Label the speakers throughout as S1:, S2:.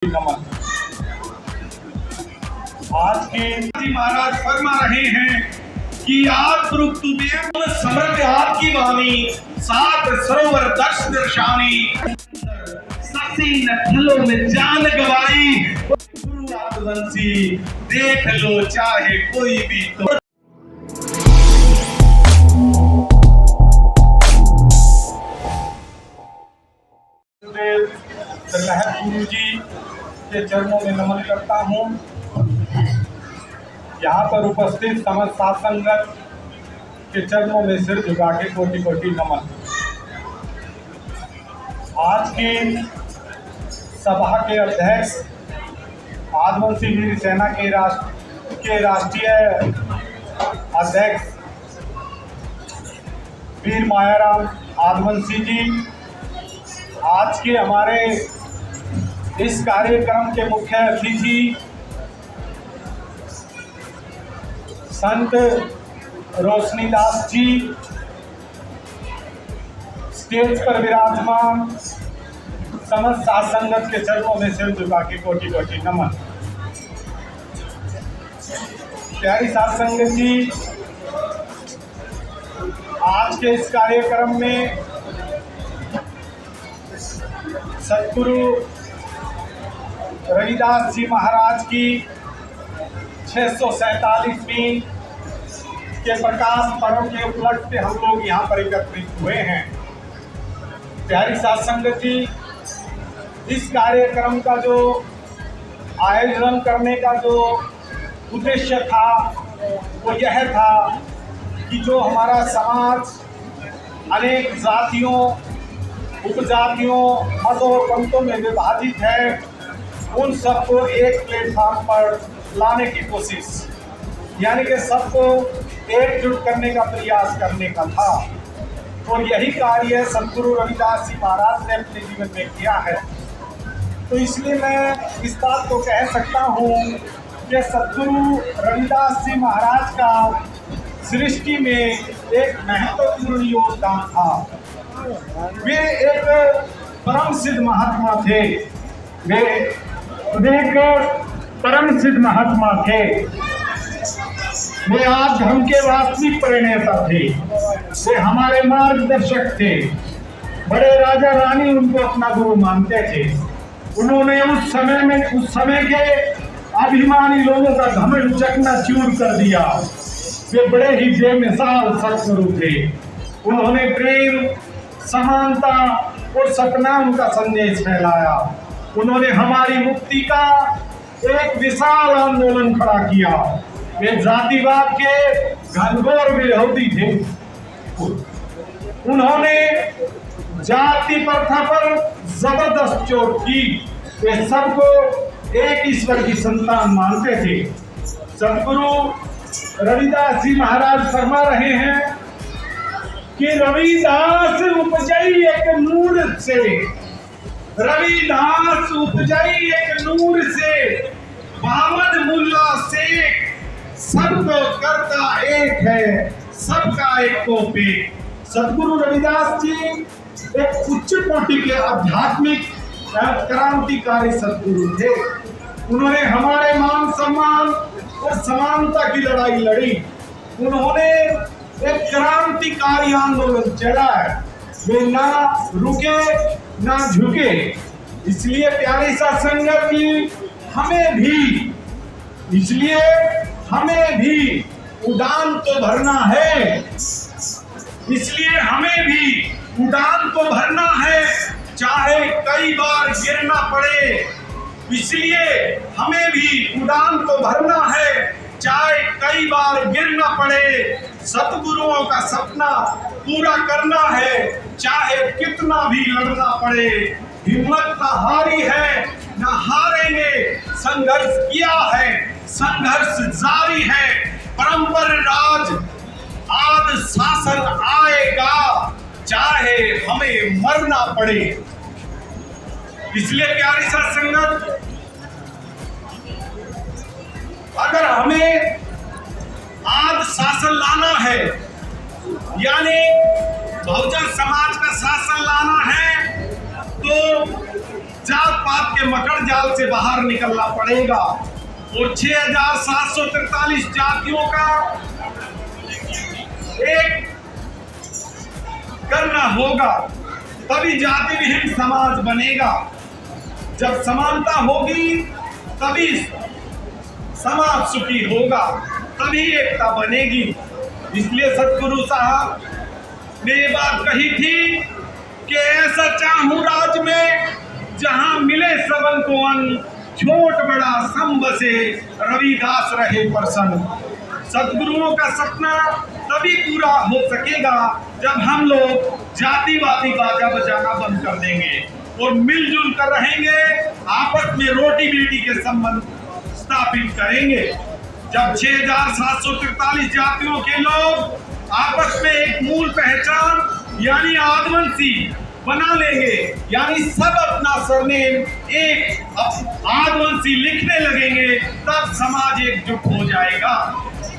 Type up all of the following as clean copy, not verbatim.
S1: नमन। आज के महाराज फरमा रहे हैं कि आप समृद्ध आपकी वाणी सात सरोवर दर्श दर्शानी ससी नखलों में जान गवाई गुरु आदिवंशी देख लो चाहे कोई भी तो। गुरु जी के चरणों में नमन करता हूँ। यहाँ पर उपस्थित समस्त साथ संगत के चरणों में सिर झुका के कोटि कोटि नमन। आज की सभा के अध्यक्ष आदिवंशी वीर सेना के राष्ट्रीय अध्यक्ष वीर मायाराम आदिवंशी जी, आज के हमारे इस कार्यक्रम के मुख्य अतिथि संत रोशनीदास जी, स्टेज पर विराजमान समस्त साथ संगत के चरणों में सिर झुका के कोटि कोटि नमन। प्यारी साथ संगत जी, आज के इस कार्यक्रम में सतगुरु रविदास जी महाराज की 647वीं के प्रकाश पर्व के उपलक्ष्य में हम लोग यहाँ पर एकत्रित हुए हैं। प्यारी साथ संगत जी, इस कार्यक्रम का जो आयोजन करने का जो उद्देश्य था वो यह था कि जो हमारा समाज अनेक जातियों, उपजातियों, मत और पंथों में विभाजित है, उन सबको एक प्लेटफॉर्म पर लाने की कोशिश, यानी कि सबको एकजुट करने का प्रयास करने का था। और यही कार्य सतगुरु रविदास जी महाराज ने अपने जीवन में किया है। तो इसलिए मैं इस बात को कह सकता हूँ कि सतगुरु रविदास जी महाराज का सृष्टि में एक महत्वपूर्ण योगदान था। वे एक परम सिद्ध महात्मा थे। वे एक परम सिद्ध महात्मा थे। वे आज धर्म के वास्तविक प्रणेता थे। वे हमारे मार्गदर्शक थे। बड़े राजा रानी उनको अपना गुरु मानते थे। उन्होंने उस समय के अभिमानी लोगों का घमंड चकनाचूर कर दिया। वे बड़े ही बेमिसाल सतगुरु थे। उन्होंने प्रेम, समानता और सतनाम का संदेश फैलाया। उन्होंने हमारी मुक्ति का एक विशाल आंदोलन खड़ा किया। वे जातिवाद के घनघोर विरोधी थे। उन्होंने जाति प्रथा पर जबरदस्त चोट की। वे सबको एक ईश्वर की संतान मानते थे। सतगुरु रविदास जी महाराज फरमा रहे हैं कि रविदास उपजई एक नूर से, रविदास उपजई एक नूर से, बामन मुल्ला से, सबको करता एक है, सबका एक को पे। सतगुरु रविदास जी एक उच्च कोटि के आध्यात्मिक क्रांतिकारी सतगुरु थे। उन्होंने हमारे मान सम्मान और समानता की लड़ाई लड़ी। उन्होंने एक क्रांतिकारी आंदोलन चलाया। वे ना रुके ना झुके। इसलिए प्यारी सा संगत की हमें भी उड़ान तो भरना है। इसलिए हमें भी उड़ान तो भरना है, चाहे कई बार गिरना पड़े। इसलिए हमें भी उड़ान तो भरना है, चाहे कई बार गिरना पड़े। सतगुरुओं का सपना पूरा करना है, चाहे कितना भी लड़ना पड़े। हिम्मत ना हारी है, ना हारेंगे। संघर्ष किया है, संघर्ष जारी है। परंपर राज आद शासन आएगा, चाहे हमें मरना पड़े। इसलिए प्यारी साथ संगत, अगर हमें आद शासन लाना है, यानी बहुजन समाज का शासन लाना है, तो जात पात के मकड़ जाल से बाहर निकलना पड़ेगा और 6,743 जातियों का एक करना होगा, तभी जाति विहीन समाज बनेगा। जब समानता होगी तभी समाज सुखी होगा, तभी एकता बनेगी। इसलिए सतगुरु साहब ने ये बात कही थी कि ऐसा चाहूं राज में जहां मिले सबन को अन्न, छोट बड़ा सम बसे रविदास रहे प्रसन्न। सतगुरुओं का सपना तभी पूरा हो सकेगा जब हम लोग जातिवादी बाजा बजाना बंद कर देंगे और मिलजुल कर रहेंगे, आपस में रोटी बेटी के संबंध स्थापित करेंगे। जब 6,743 जातियों के लोग आपस में एक मूल पहचान यानी आदिवासी बना लेंगे, यानी सब अपना सरनेम एक आदिवासी लिखने लगेंगे, तब समाज एकजुट हो जाएगा।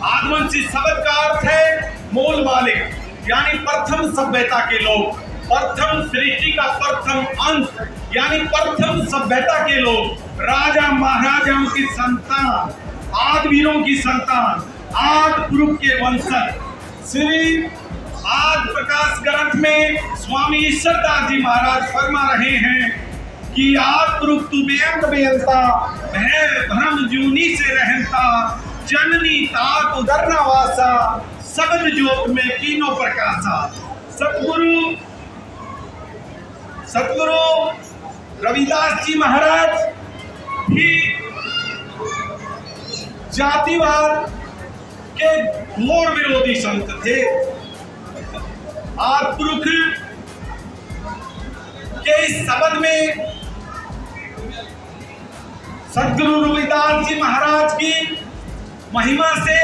S1: आदिवासी शब्द का अर्थ है मूल मालिक, यानी प्रथम सभ्यता के लोग, प्रथम सृष्टि का प्रथम अंश, यानी प्रथम सभ्यता के लोग, राजा महाराजाओं की संतान, आदवीरों की संतान, आदि पुरुष के वंशज। श्री आदि प्रकाश ग्रंथ में स्वामी ईश्वरदास जी महाराज फरमा रहे हैं कि आदि पुरुष तू बेअंत बेअंता, भय भ्रम जूनी से रहता, जननी तात उदरना वासा, सबद जोत में कीनो प्रकाशा। सतगुरु रविदास जी महाराज भी जातिवाद के घोर विरोधी संत थे। आदपुरुष के इस शब्द में सतगुरु रविदास जी महाराज की महिमा से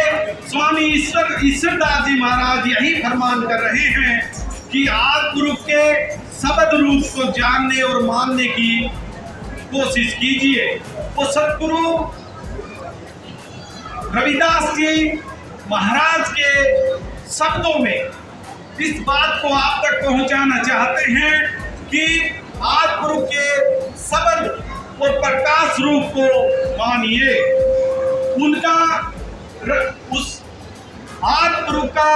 S1: स्वामी ईश्वरदास जी महाराज यही फरमान कर रहे हैं कि आदपुरुष के शब्द रूप को जानने और मानने की कोशिश कीजिए। वो सतगुरु रविदास जी महाराज के शब्दों में इस बात को आप तक पहुंचाना चाहते हैं कि आदिपुरुष के शब्द और प्रकाश रूप को मानिए। उनका उस आदिपुरुष का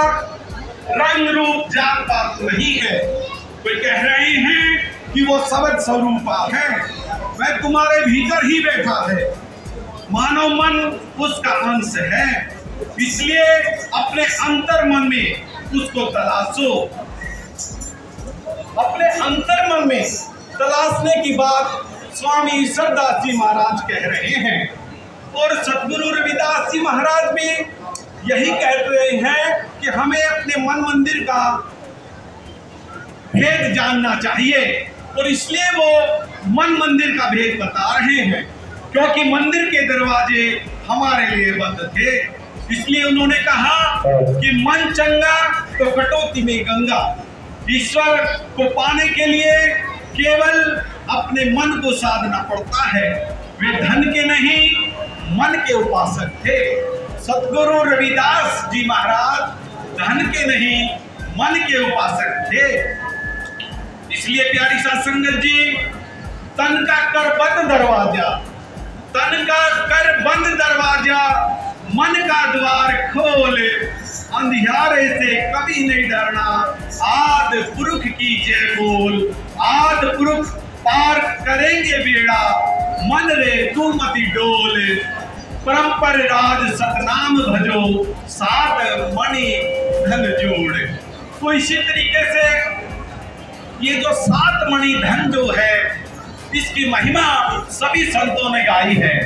S1: रंग रूप जात पात नहीं है। कोई कह रहे हैं कि वो शब्द स्वरूपा है, वह तुम्हारे भीतर ही बैठा है, मानव मन उसका अंश है, इसलिए अपने अंतर मन में उसको तलाशो। अपने अंतर मन में तलाशने की बात स्वामी ईश्वरदास जी महाराज कह रहे हैं और सतगुरु रविदास जी महाराज भी यही कह रहे हैं कि हमें अपने मन मंदिर का भेद जानना चाहिए और इसलिए वो मन मंदिर का भेद बता रहे हैं, क्योंकि मंदिर के दरवाजे हमारे लिए बंद थे। इसलिए उन्होंने कहा कि मन चंगा तो कटौती में गंगा। ईश्वर को पाने के लिए केवल अपने मन को साधना पड़ता है। वे धन के नहीं मन के उपासक थे। सतगुरु रविदास जी महाराज धन के नहीं मन के उपासक थे। इसलिए प्यारी साध संगत जी, तन का कर बंद दरवाजा, तन का कर बंद दरवाजा, मन का द्वार खोल, अंधियारे से कभी नहीं डरना, आदि पुरुष की जय बोल। आदि पुरुष पार करेंगे बेड़ा, मन रे तू मति डोल, परंपर राज सतनाम भजो, सात मणि धन जोड़। तो इसी तरीके से ये जो सात मणि धन जो है, इसकी महिमा सभी संतों ने गाई है।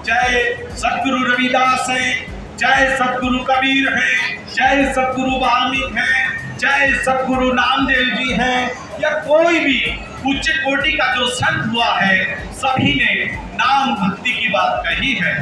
S1: चाहे सतगुरु रविदास हैं, चाहे सतगुरु कबीर हैं, चाहे सतगुरु वाल्मीकि हैं, चाहे सतगुरु नामदेव जी हैं, या कोई भी उच्च कोटि का जो संत हुआ है, सभी ने नाम भक्ति की बात कही है।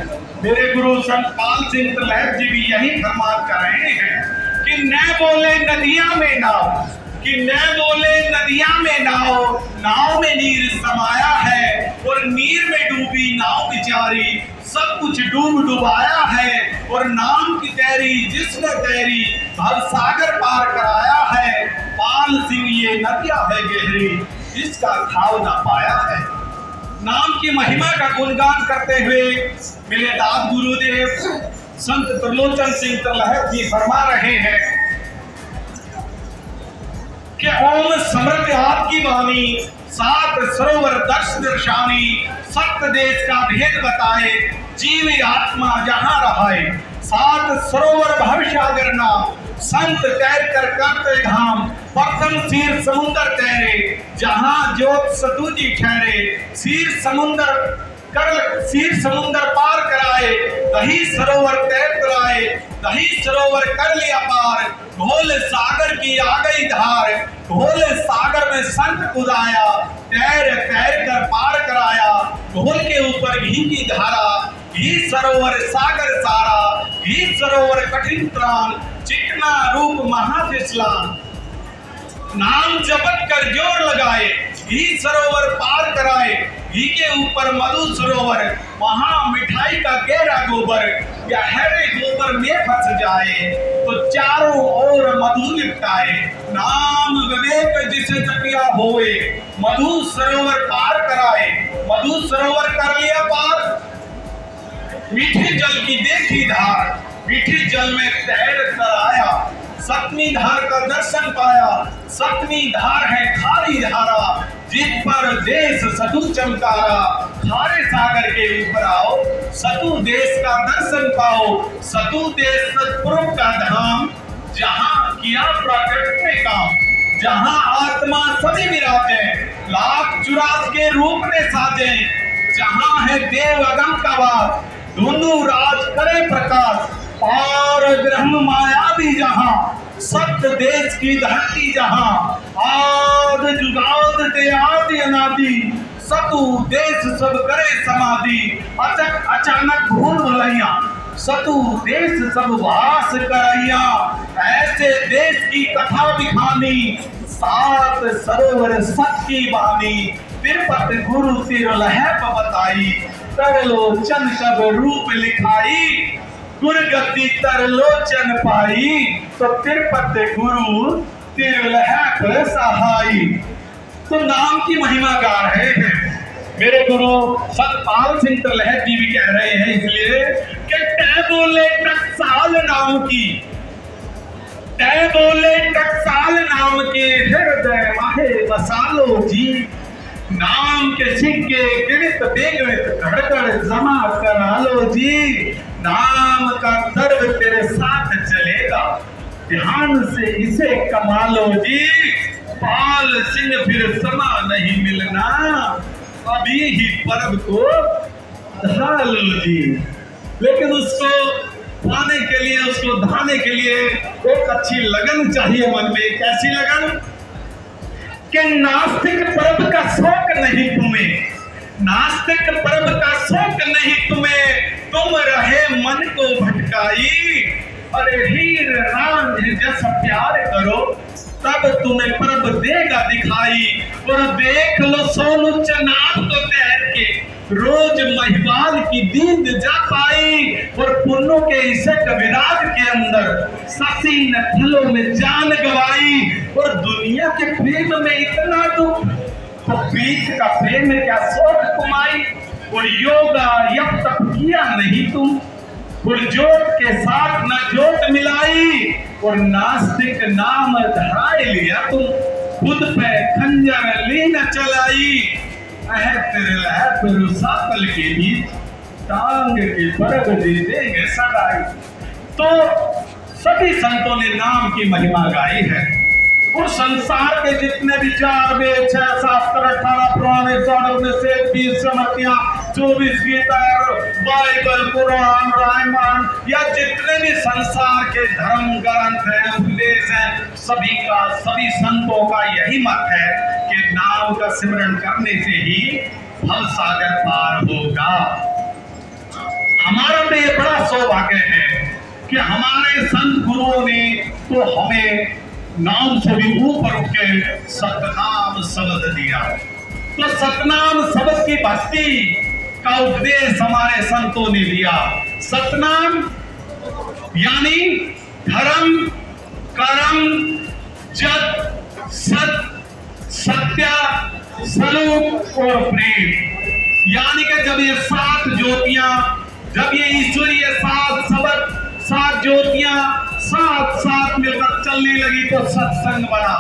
S1: मेरे गुरु संत पाल सिंह लहर जी भी यही फरमान कर रहे हैं कि न बोले नदियां में नाव, कि न बोले नदियां में नाव, नाव में नीर समाया है, और नीर में डूबी नाव बिचारी, सब कुछ डूब डुबाया है, और नाम की तैरी जिसने तैरी, भव सागर पार कराया है। पाल सिंह ये नदियां है गहरी, इसका खाव ना पाया है। नाम की महिमा का गुणगान करते हुए मेरे दाद गुरुदेव संत त्रिलोचन सिंह तरलहट जी फरमा रहे हैं कि ओम समृद्ध आपकी वाणी, सात सरोवर दर्श दर्शानी, सत्य देश का भेद बताए, जीव आत्मा जहां रहाए। सात सरोवर भवसागर नाम, संत तैर कर करते धाम, प्रथम सीर समुंदर तैरे, जहां ज्योत सतुजी ठहरे। सीर समुंदर पार कराए, दही सरोवर तैर कराए, दही सरोवर कर लिया पार। घोल सागर की आ गई धार, घोल सागर में संत कुदाया, तैर तैर कर पार कराया। घोल के ऊपर घी की धारा, घी सरोवर सागर सारा, घी सरोवर कठिन त्राण, चिकना रूप महाफिसलान। नाम जपत कर जोर लगाए, घी सरोवर पार कराए। घी के ऊपर मधु सरोवर, वहां मिठाई का गहरा गोबर, या हैरे गोबर में फंस जाए तो चारों ओर मधु लिपटाए। नाम विवेक जिसे जपिया होए, मधु सरोवर पार कराए। मधु सरोवर कर लिया पार, मीठे जल की देखी धार, मीठे जल में तैर कर आया। सतमी धार का दर्शन पाया, सतमी धार है खारी धारा, जिस पर देश सतु चमकारा। खारे सागर के ऊपर आओ, सतु देश का दर्शन पाओ। सतु देश सतपुरुष का धाम, जहां किया प्रकट में काम, जहां आत्मा सभी विराजे, लाख 84 के रूप में साजे। जहां है देव अगम का वास, धुंधु राज करे प्रकाश। पार ब्रह्म माया भी जहां, सत्य देश की धरती जहां। आद जुगाद ते आदि अनादि, सतु देश सब करे समाधि। अचक अचानक भूल भुलैया, सतु देश सब वास करैया। ऐसे देश की कथा बिखानी, सात सरोवर सत की बानी। तिरुपति गुरु तिरुलहट बताई, तरलोचन सब रूप लिखाई। गुरगति तरलोचन पाई, तो तिरुपति गुरु तिरुलहट सहाई। तो नाम की महिमा गा रहे हैं मेरे गुरु सतपाल सिंह तरलहट जी भी कह रहे हैं, इसलिए कि तै बोले टकसाल नाम की, तै बोले टकसाल नाम के हृदय माहे बसालो जी। नाम के सिक्के गिणित बेगणित घड़गड़ जमा करा लो जी। नाम का दर्द तेरे साथ चलेगा, ध्यान से इसे कमा लो जी। पाल सिंह फिर समा नहीं मिलना, अभी ही पर्व को धा लो जी। लेकिन उसको पाने के लिए, उसको धाने के लिए एक अच्छी लगन चाहिए मन में। कैसी लगन? कि नास्तिक पर्व का शौक नहीं तुम्हें, नास्तिक पर्व का शौक नहीं तुम्हें, तुम रहे मन को भटकाई। अरे हीर रांझ जैसा प्यार करो, तब तुम्हें पर्व देगा दिखाई। और देख लो सोनू चनाब को तैर के, रोज महिवाल की दीद जा पाई। और पुन्नों के इशक विराग के अंदर ससी न फलों में जान गवाई। और दुनिया के प्रेम में इतना दुख, तो बीच का प्रेम में क्या शोक कमाई। और योगा यब तक किया नहीं तुम, और जोत के साथ न जोत मिलाई। और नास्तिक नाम धराए लिया तुम, खुद पे खंजर ली न चलाई। सातल के बीच टांग के पर्व दे देंगे सगाई। तो सभी संतों ने नाम की महिमा गाई है। और संसार के जितने विचार वेद 6 शास्त्र 18 पुराण 20 समर्थियां 24 गीता, बाइबल, कुरान, रामायण, या जितने भी संसार के धर्म ग्रंथ हैं, उपदेश हैं, सभी संतों का यही मत है कि नाम का सिमरन करने से ही भव सागर पार होगा। हमारा तो ये बड़ा सौभाग्य है कि हमारे संत गुरुओं ने तो हमें नाम से भी ऊपर उठ के सतनाम शब्द दिया। तो सतनाम शब्द की भक्ति का उपदेश हमारे संतों ने दिया। सतनाम यानी धर्म, कर्म, जप, सत, सत्य, स्वरूप और प्रेम।
S2: यानी कि जब ये 7 ज्योतियां, जब ये ईश्वरीय 7 शब्द, 7 ज्योतियां साथ मिलकर चलने लगी तो सत्संग बना।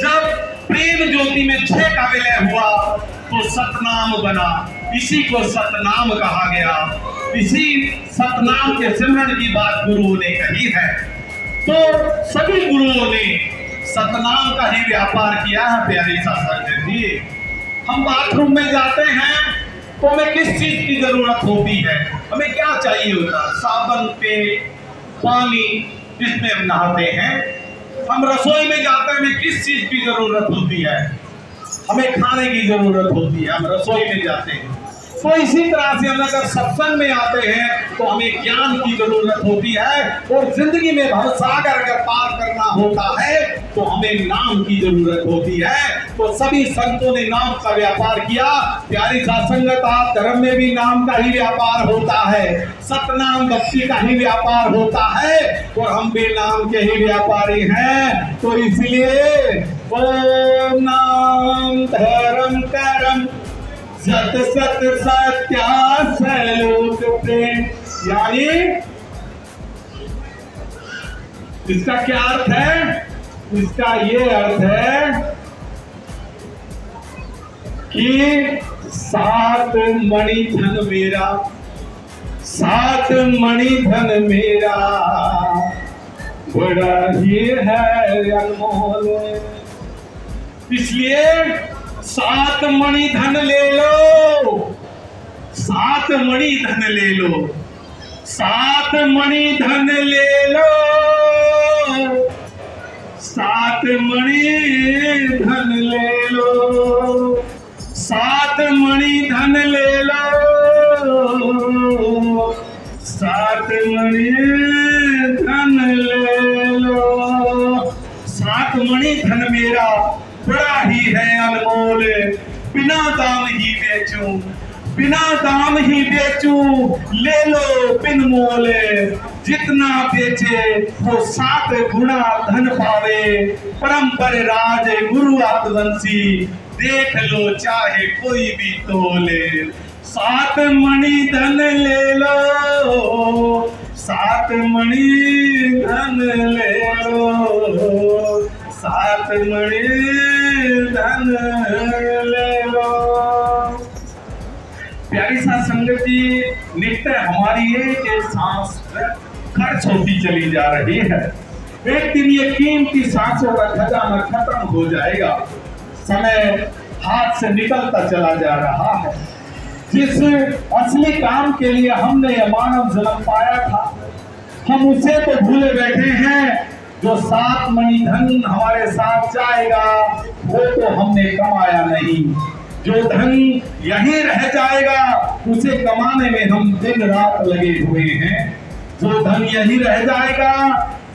S2: जब प्रेम ज्योति में 6 का विलय हुआ तो सतनाम बना। इसी को सतनाम कहा गया। इसी सतनाम के सिमरन की बात गुरुओं ने कही है। तो सभी गुरुओं ने सतनाम का ही व्यापार किया है। प्यारे साधक जी, हम बाथरूम में जाते हैं तो हमें किस चीज की जरूरत होती है? हमें क्या चाहिए होता? साबुन, तेल, पानी, जिसमें हम नहाते हैं। हम रसोई में जाते हैं, हमें किस चीज की जरूरत होती है? हमें खाने की जरूरत होती है, हम रसोई में जाते हैं। तो इसी तरह से हम अगर सत्संग में आते हैं तो हमें ज्ञान की जरूरत होती है, और जिंदगी में भवसागर अगर पार करना होता है तो हमें नाम की जरूरत होती है। तो सभी संतों ने नाम का व्यापार किया। प्यारी साध संगत, आप धर्म में भी नाम का ही व्यापार होता है, सतनाम भक्ति का ही व्यापार होता है, और हम भी नाम के ही व्यापारी हैं। तो इसलिए ओम नाम धर्म करम सत सत सत्यासलोक प्रेम। यानी इसका क्या अर्थ है? इसका ये अर्थ है कि 7 मणि धन मेरा, 7 मणि धन मेरा बड़ा ही है अनमोल। इसलिए 7 मणि धन ले लो, 7 मणि धन ले लो, 7 मणि धन ले लो, 7 मणि धन ले लो, 7 मणि धन ले लो, 7 मणि धन ले लो। 7 मणि धन मेरा बड़ा ही है अनमोल, बिना दाम ही बेचूं, बिना दाम ही बेचूं, ले लो बिन मोल। जितना बेचे वो 7 गुना धन पावे, परंपर राज गुरु आत्मवंशी, देख लो चाहे कोई भी तोले। 7 मणि धन ले लो, 7 मणि धन ले लो, 7 मणि धन ले लो। प्यारी साध संगत जी, नित्य हमारी एक सांस खर्च होती चली जा रही है। एक दिन ये कीमती सांसों का खजाना खत्म हो जाएगा, समय हाथ से निकलता चला जा रहा है। जिस असली काम के लिए हमने यह मानव जन्म पाया था, हम उसे तो भूले बैठे हैं। जो 7 मणि धन हमारे साथ जाएगा वो तो हमने कमाया नहीं। जो धन यहीं रह जाएगा उसे कमाने में हम दिन रात लगे हुए हैं। जो धन यहीं रह जाएगा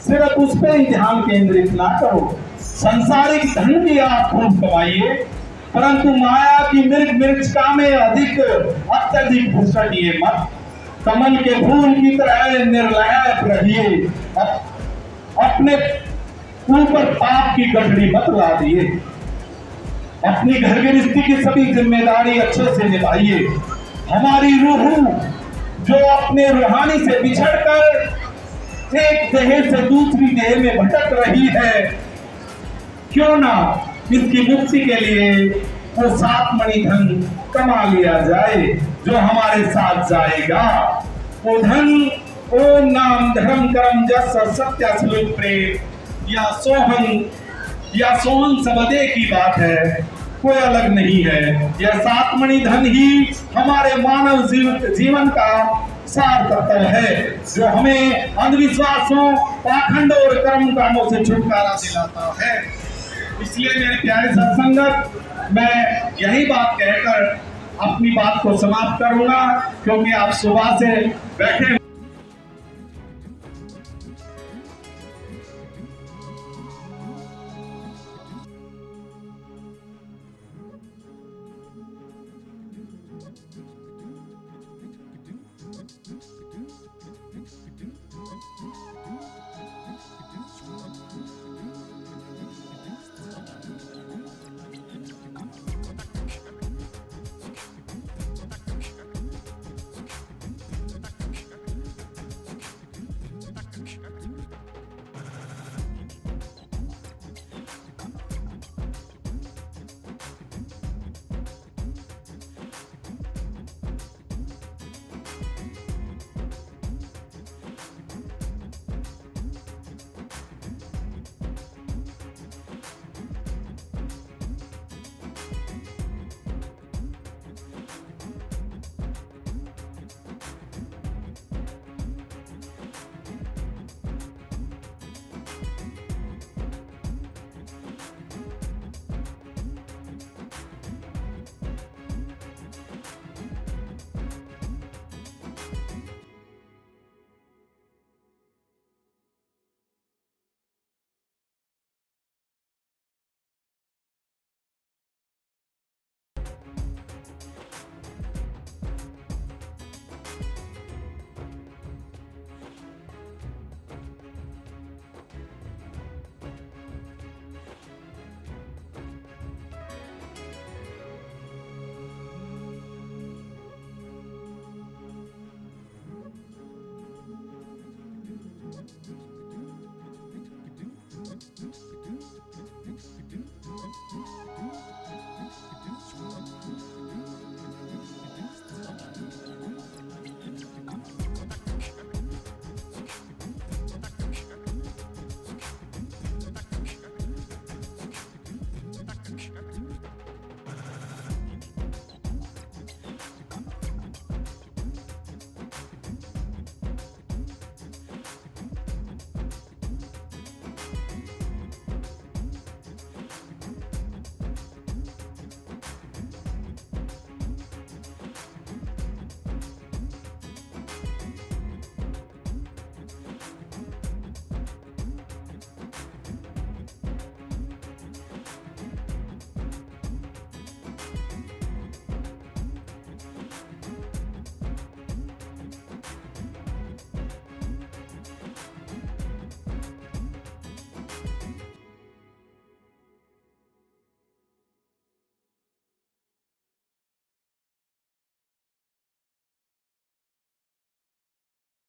S2: सिर्फ उस पर ही ध्यान केंद्रित ना करो। संसारिक धन भी आप खूब कमाइए, परंतु माया की मृग में अधिक अत्यधिक घुसड़िए मत। कमल के फूल की तरह निर्लय रहिए, अपने ऊपर पाप की गठरी मत ला दिए। अपनी घर गृहस्थी की सभी जिम्मेदारी अच्छे से निभाइए। हमारी रूह जो अपने रूहानी से बिछड़कर एक देह से दूसरी देह में भटक रही है, क्यों ना इसकी मुक्ति के लिए वो 7 मणि धन कमा लिया जाए जो हमारे साथ जाएगा। वो धन ओम नाम धर्म कर्म जस सत्यासलोक प्रेम या सोहन सबदे की बात है, कोई अलग नहीं है। यह 7 मणि धन ही हमारे मानव जीवन का सार तत्व है, जो हमें अंधविश्वासों, पाखंड और कर्म कांडों से छुटकारा दिलाता है। इसलिए मेरे प्यारे सत्संगत, मैं यही बात कहकर अपनी बात को समाप्त करूंगा, क्योंकि आप सुबह से बैठे